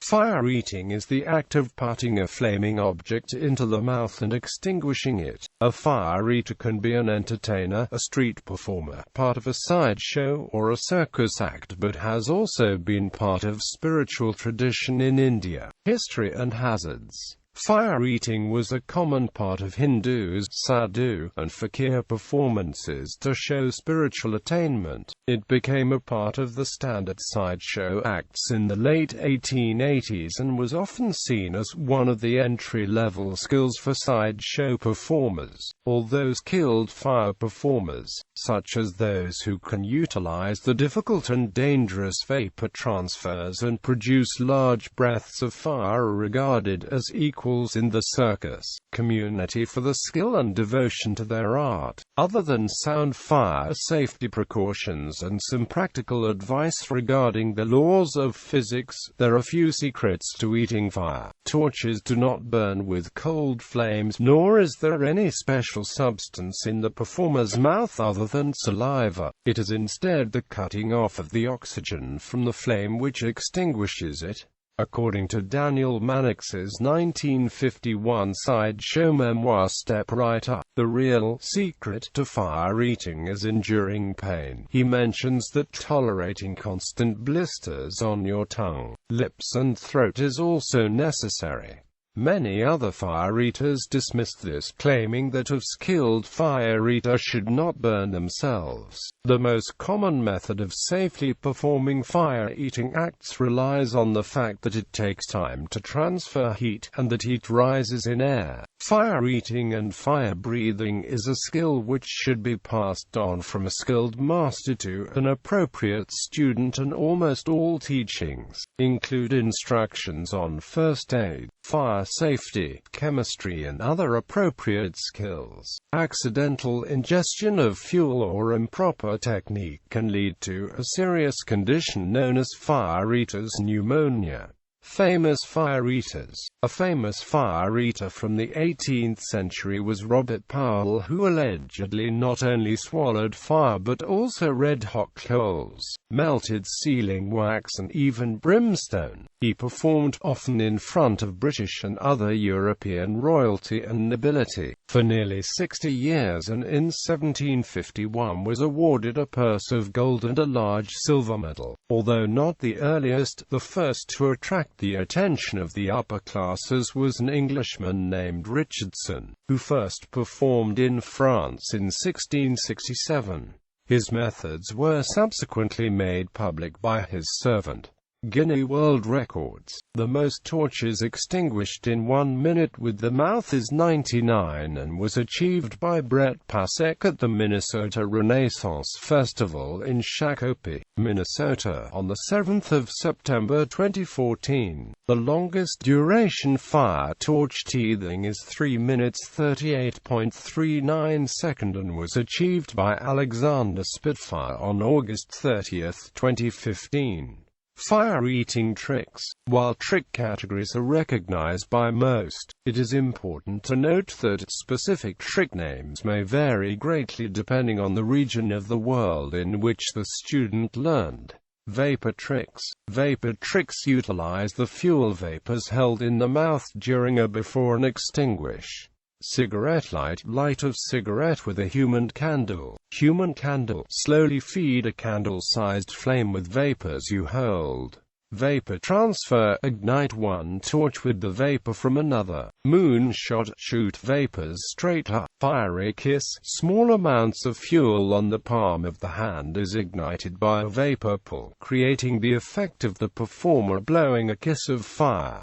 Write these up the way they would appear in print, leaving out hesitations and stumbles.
Fire eating is the act of putting a flaming object into the mouth and extinguishing it. A fire eater can be an entertainer, a street performer, part of a sideshow, or a circus act, but has also been part of spiritual tradition in India. History and hazards. Fire eating was a common part of Hindus, sadhu, and fakir performances to show spiritual attainment. It became a part of the standard sideshow acts in the late 1880s and was often seen as one of the entry-level skills for sideshow performers. Although skilled fire performers, such as those who can utilize the difficult and dangerous vapor transfers and produce large breaths of fire, are regarded as equals in the circus community for the skill and devotion to their art. Other than sound fire safety precautions and some practical advice regarding the laws of physics, there are few secrets to eating fire. Torches do not burn with cold flames, nor is there any special substance in the performer's mouth other than saliva. It is instead the cutting off of the oxygen from the flame which extinguishes it. According to Daniel Mannix's 1951 sideshow memoir Step Right Up, the real secret to fire eating is enduring pain. He mentions that tolerating constant blisters on your tongue, lips and throat is also necessary. Many other fire eaters dismiss this, claiming that a skilled fire eater should not burn themselves. The most common method of safely performing fire-eating acts relies on the fact that it takes time to transfer heat, and that heat rises in air. Fire-eating and fire-breathing is a skill which should be passed on from a skilled master to an appropriate student, and almost all teachings include instructions on first aid, fire safety, chemistry and other appropriate skills. Accidental ingestion of fuel or improper technique can lead to a serious condition known as fire eater's pneumonia. Famous fire eaters. A famous fire eater from the 18th century was Robert Powell, who allegedly not only swallowed fire but also red-hot coals, melted sealing wax and even brimstone. He performed often in front of British and other European royalty and nobility for nearly 60 years, and in 1751 was awarded a purse of gold and a large silver medal. Although not the earliest, the first to attract the attention of the upper classes was an Englishman named Richardson, who first performed in France in 1667. His methods were subsequently made public by his servant. Guinness World Records. The most torches extinguished in 1 minute with the mouth is 99 and was achieved by Brett Pasek at the Minnesota Renaissance Festival in Shakopee, Minnesota on the 7th of September 2014. The longest duration fire torch teething is 3 minutes 38.39 seconds and was achieved by Alexander Spitfire on August 30, 2015. Fire-eating tricks. While trick categories are recognized by most, it is important to note that specific trick names may vary greatly depending on the region of the world in which the student learned. Vapor tricks. Vapor tricks utilize the fuel vapors held in the mouth during a before and extinguish. Cigarette light. Light of cigarette with a human candle. Human candle. Slowly feed a candle-sized flame with vapors you hold. Vapor transfer. Ignite one torch with the vapor from another. Moonshot. Shoot vapors straight up. Fiery kiss. Small amounts of fuel on the palm of the hand is ignited by a vapor pull, creating the effect of the performer blowing a kiss of fire.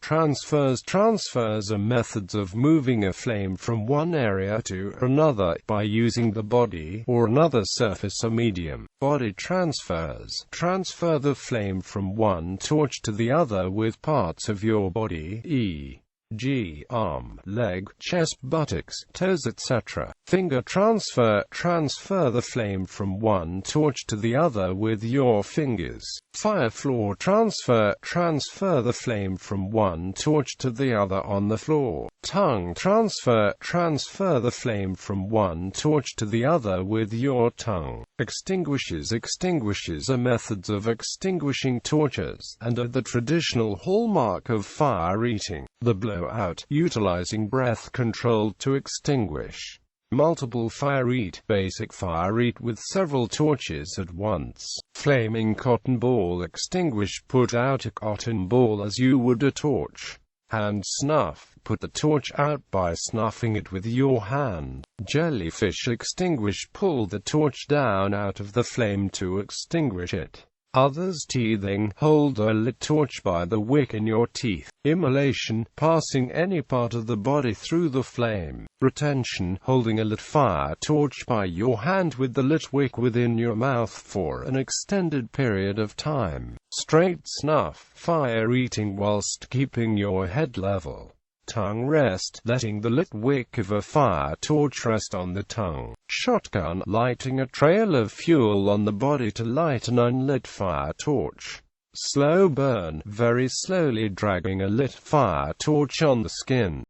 Transfers. Transfers are methods of moving a flame from one area to another by using the body or another surface or medium. Body transfers. Transfer the flame from one torch to the other with parts of your body, e. G. Arm, leg, chest, buttocks, toes, etc. Finger transfer. Transfer the flame from one torch to the other with your fingers. Fire. Floor transfer. Transfer the flame from one torch to the other on the floor. Tongue transfer. Transfer the flame from one torch to the other with your tongue. Extinguishes. Extinguishes are methods of extinguishing torches, and are the traditional hallmark of fire eating. The blowout, utilizing breath control to extinguish. Multiple fire eat. Basic fire eat with several torches at once. Flaming cotton ball. Extinguish. Put out a cotton ball as you would a torch. Hand snuff. Put the torch out by snuffing it with your hand. Jellyfish. Extinguish. Pull the torch down out of the flame to extinguish it. Others. Teething. Hold a lit torch by the wick in your teeth. Immolation. Passing any part of the body through the flame. Retention. Holding a lit fire torch by your hand with the lit wick within your mouth for an extended period of time. Straight snuff. Fire eating whilst keeping your head level. Tongue rest. Letting the lit wick of a fire torch rest on the tongue. Shotgun. Lighting a trail of fuel on the body to light an unlit fire torch. Slow burn. Very slowly dragging a lit fire torch on the skin.